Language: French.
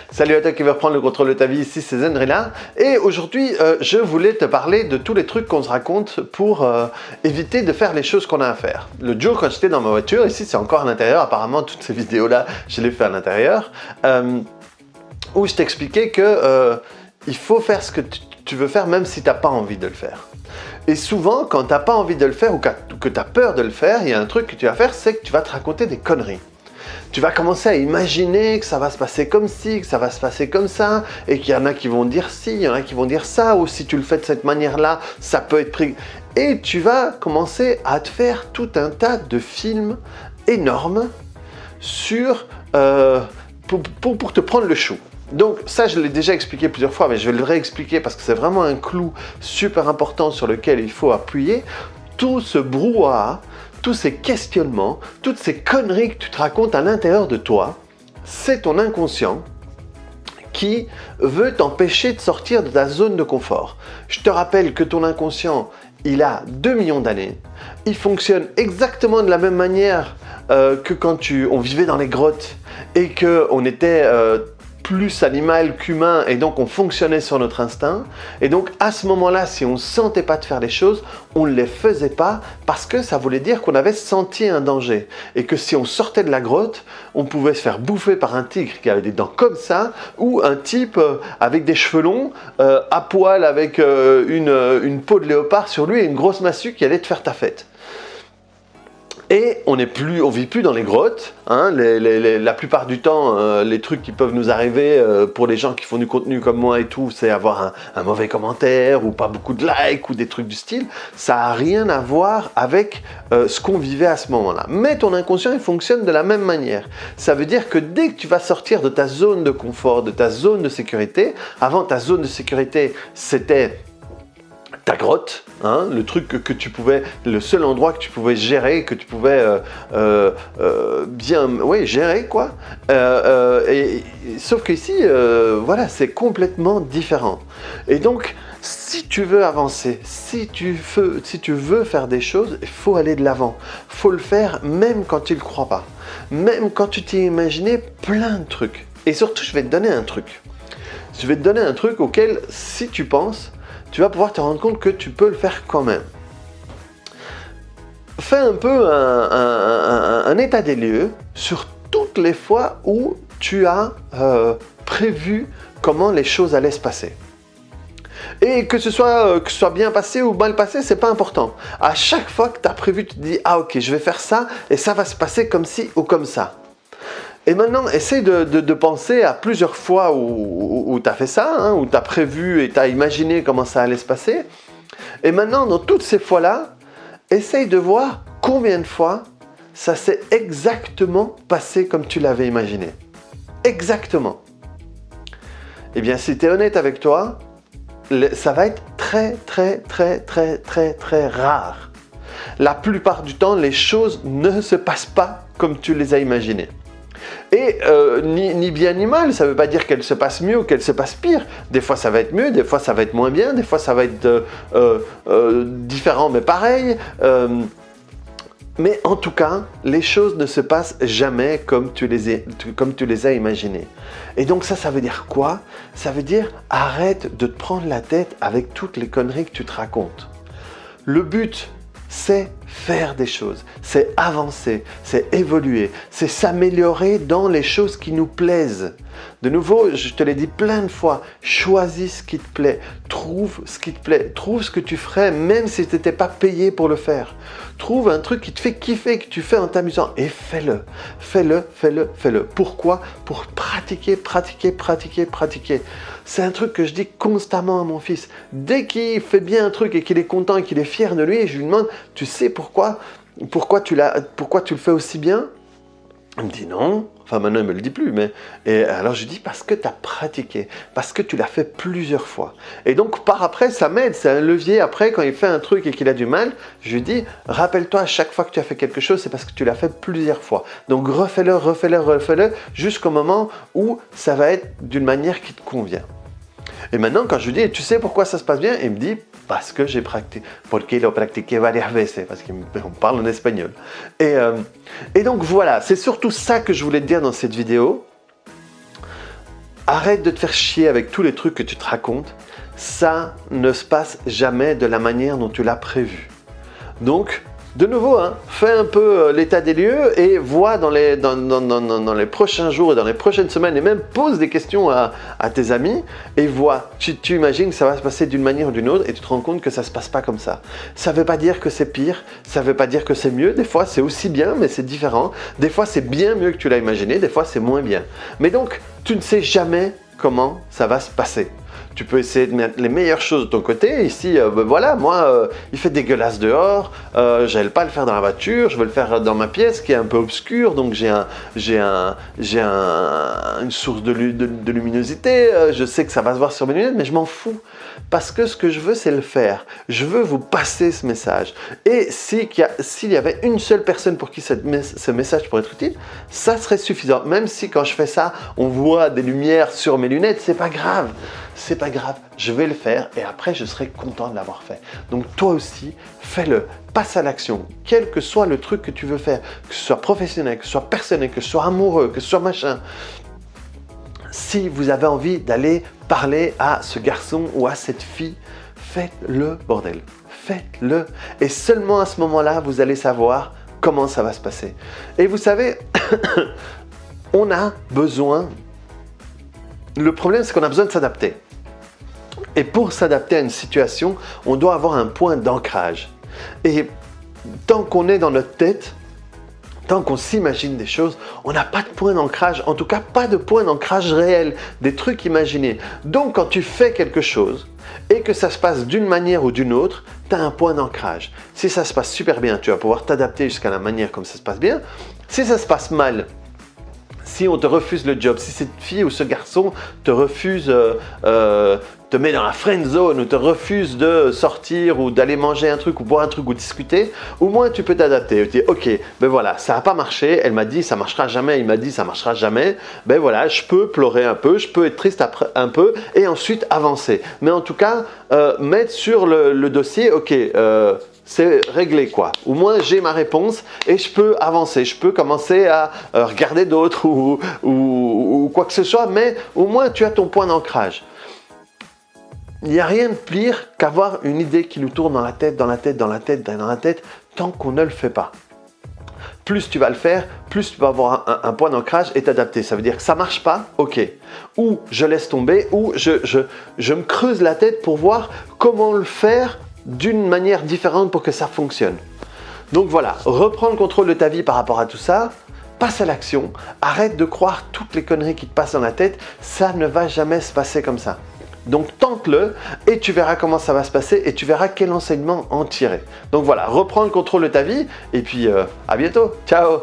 Salut à toi qui veut reprendre le contrôle de ta vie, ici c'est Zendrila. Et aujourd'hui, je voulais te parler de tous les trucs qu'on se raconte pour éviter de faire les choses qu'on a à faire. Le jour quand j'étais dans ma voiture, ici c'est encore à l'intérieur, apparemment toutes ces vidéos-là, je les fais à l'intérieur, où je t'expliquais que il faut faire ce que tu veux faire même si tu n'as pas envie de le faire. Et souvent, quand tu n'as pas envie de le faire ou que tu as peur de le faire, il y a un truc que tu vas faire, c'est que tu vas te raconter des conneries. Tu vas commencer à imaginer que ça va se passer comme ci, que ça va se passer comme ça, et qu'il y en a qui vont dire ci, il y en a qui vont dire ça, ou si tu le fais de cette manière-là, ça peut être pris. Et tu vas commencer à te faire tout un tas de films énormes sur, pour te prendre le chou. Donc ça, je l'ai déjà expliqué plusieurs fois, mais je vais le réexpliquer parce que c'est vraiment un clou super important sur lequel il faut appuyer. Tout ce brouhaha, tous ces questionnements, toutes ces conneries que tu te racontes à l'intérieur de toi, c'est ton inconscient qui veut t'empêcher de sortir de ta zone de confort. Je te rappelle que ton inconscient, il a 2 millions d'années. Il fonctionne exactement de la même manière que quand on vivait dans les grottes et qu'on était plus animal qu'humain et donc on fonctionnait sur notre instinct. Et donc à ce moment-là, si on ne sentait pas de faire les choses, on ne les faisait pas parce que ça voulait dire qu'on avait senti un danger. Et que si on sortait de la grotte, on pouvait se faire bouffer par un tigre qui avait des dents comme ça ou un type avec des cheveux longs, à poil avec une peau de léopard sur lui et une grosse massue qui allait te faire ta fête. Et on vit plus dans les grottes. Hein, la plupart du temps, les trucs qui peuvent nous arriver pour les gens qui font du contenu comme moi et tout, c'est avoir un mauvais commentaire ou pas beaucoup de likes ou des trucs du style. Ça n'a rien à voir avec ce qu'on vivait à ce moment-là. Mais ton inconscient, il fonctionne de la même manière. Ça veut dire que dès que tu vas sortir de ta zone de confort, de ta zone de sécurité, avant ta zone de sécurité, c'était ta grotte, hein, le truc que tu pouvais, le seul endroit que tu pouvais gérer, que tu pouvais gérer quoi. Sauf qu'ici, voilà, c'est complètement différent. Et donc, si tu veux avancer, si tu veux faire des choses, il faut aller de l'avant. Il faut le faire même quand tu ne le crois pas. Même quand tu t'es imaginé plein de trucs. Et surtout, je vais te donner un truc. Je vais te donner un truc auquel, si tu penses, tu vas pouvoir te rendre compte que tu peux le faire quand même. Fais un peu un état des lieux sur toutes les fois où tu as prévu comment les choses allaient se passer. Et que ce soit bien passé ou mal passé, c'est pas important. À chaque fois que tu as prévu, tu te dis « Ah ok, je vais faire ça et ça va se passer comme ci ou comme ça ». Et maintenant, essaye de penser à plusieurs fois où tu as fait ça, hein, où tu as prévu et tu as imaginé comment ça allait se passer. Et maintenant, dans toutes ces fois-là, essaye de voir combien de fois ça s'est exactement passé comme tu l'avais imaginé. Exactement. Eh bien, si tu es honnête avec toi, ça va être très rare. La plupart du temps, les choses ne se passent pas comme tu les as imaginées. Et ni bien ni mal, ça ne veut pas dire qu'elle se passe mieux ou qu'elle se passe pire. Des fois ça va être mieux, des fois ça va être moins bien, des fois ça va être différent mais pareil. Mais en tout cas, les choses ne se passent jamais comme tu les as imaginées. Et donc ça veut dire quoi? Ça veut dire arrête de te prendre la tête avec toutes les conneries que tu te racontes. Le but, c'est faire des choses, c'est avancer, c'est évoluer, c'est s'améliorer dans les choses qui nous plaisent. De nouveau, je te l'ai dit plein de fois, choisis ce qui te plaît, trouve ce qui te plaît, trouve ce que tu ferais même si tu n'étais pas payé pour le faire. Trouve un truc qui te fait kiffer, que tu fais en t'amusant et fais-le, fais-le, fais-le, fais-le. Pourquoi? Pour pratiquer. C'est un truc que je dis constamment à mon fils. Dès qu'il fait bien un truc et qu'il est content et qu'il est fier de lui, je lui demande, tu sais pourquoi tu le fais aussi bien? Il me dit non, enfin maintenant il ne me le dit plus, et alors je lui dis parce que tu as pratiqué, parce que tu l'as fait plusieurs fois. Et donc par après ça m'aide, c'est un levier après quand il fait un truc et qu'il a du mal, je lui dis rappelle-toi à chaque fois que tu as fait quelque chose, c'est parce que tu l'as fait plusieurs fois. Donc refais-le, jusqu'au moment où ça va être d'une manière qui te convient. Et maintenant quand je lui dis tu sais pourquoi ça se passe bien, il me dit parce que j'ai pratiqué, porque lo pratiqué varias veces, parce qu'on parle en espagnol. Et donc voilà, c'est surtout ça que je voulais te dire dans cette vidéo. arrête de te faire chier avec tous les trucs que tu te racontes. Ça ne se passe jamais de la manière dont tu l'as prévu. Donc, de nouveau, hein, fais un peu l'état des lieux et vois dans les prochains jours et dans les prochaines semaines, et même pose des questions à tes amis et vois. Tu imagines que ça va se passer d'une manière ou d'une autre et tu te rends compte que ça ne se passe pas comme ça. Ça ne veut pas dire que c'est pire, ça ne veut pas dire que c'est mieux. Des fois, c'est aussi bien, mais c'est différent. Des fois, c'est bien mieux que tu l'as imaginé, des fois, c'est moins bien. Mais donc, tu ne sais jamais comment ça va se passer. Tu peux essayer de mettre les meilleures choses de ton côté. Ici, voilà, moi, il fait dégueulasse dehors. Je n'allais pas le faire dans la voiture. Je veux le faire dans ma pièce qui est un peu obscure. Donc, j'ai une source de luminosité. Je sais que ça va se voir sur mes lunettes, mais je m'en fous. Parce que ce que je veux, c'est le faire. Je veux vous passer ce message. Et s'il y avait une seule personne pour qui ce message pourrait être utile, ça serait suffisant. Même si quand je fais ça, on voit des lumières sur mes lunettes, c'est pas grave. C'est pas grave, je vais le faire et après je serai content de l'avoir fait. Donc toi aussi, fais-le, passe à l'action, quel que soit le truc que tu veux faire, que ce soit professionnel, que ce soit personnel, que ce soit amoureux, que ce soit machin. Si vous avez envie d'aller parler à ce garçon ou à cette fille, faites-le, bordel, faites-le. Et seulement à ce moment-là, vous allez savoir comment ça va se passer. Et vous savez, on a besoin... Le problème, c'est qu'on a besoin de s'adapter. Et pour s'adapter à une situation, on doit avoir un point d'ancrage. Et tant qu'on est dans notre tête, tant qu'on s'imagine des choses, on n'a pas de point d'ancrage, en tout cas pas de point d'ancrage réel, des trucs imaginés. Donc quand tu fais quelque chose et que ça se passe d'une manière ou d'une autre, tu as un point d'ancrage. Si ça se passe super bien, tu vas pouvoir t'adapter jusqu'à la manière comme ça se passe bien. Si ça se passe mal, si on te refuse le job, si cette fille ou ce garçon te refuse, te met dans la friend zone ou te refuse de sortir ou d'aller manger un truc ou boire un truc ou discuter, au moins tu peux t'adapter. Tu dis ok, ben voilà, ça n'a pas marché, elle m'a dit ça marchera jamais, il m'a dit ça marchera jamais, ben voilà, je peux pleurer un peu, je peux être triste après, un peu et ensuite avancer. Mais en tout cas, mettre sur le dossier, ok, c'est réglé quoi. Au moins j'ai ma réponse et je peux avancer, je peux commencer à regarder d'autres ou quoi que ce soit, mais au moins tu as ton point d'ancrage. Il n'y a rien de pire qu'avoir une idée qui nous tourne dans la tête, tant qu'on ne le fait pas. Plus tu vas le faire, plus tu vas avoir un point d'ancrage et t'adapter. Ça veut dire que ça ne marche pas, ok. Ou je laisse tomber, ou je me creuse la tête pour voir comment le faire d'une manière différente pour que ça fonctionne. Donc voilà, reprends le contrôle de ta vie par rapport à tout ça, passe à l'action, arrête de croire toutes les conneries qui te passent dans la tête, ça ne va jamais se passer comme ça. Donc tente-le et tu verras comment ça va se passer et tu verras quel enseignement en tirer. Donc voilà, reprends le contrôle de ta vie et puis à bientôt, ciao!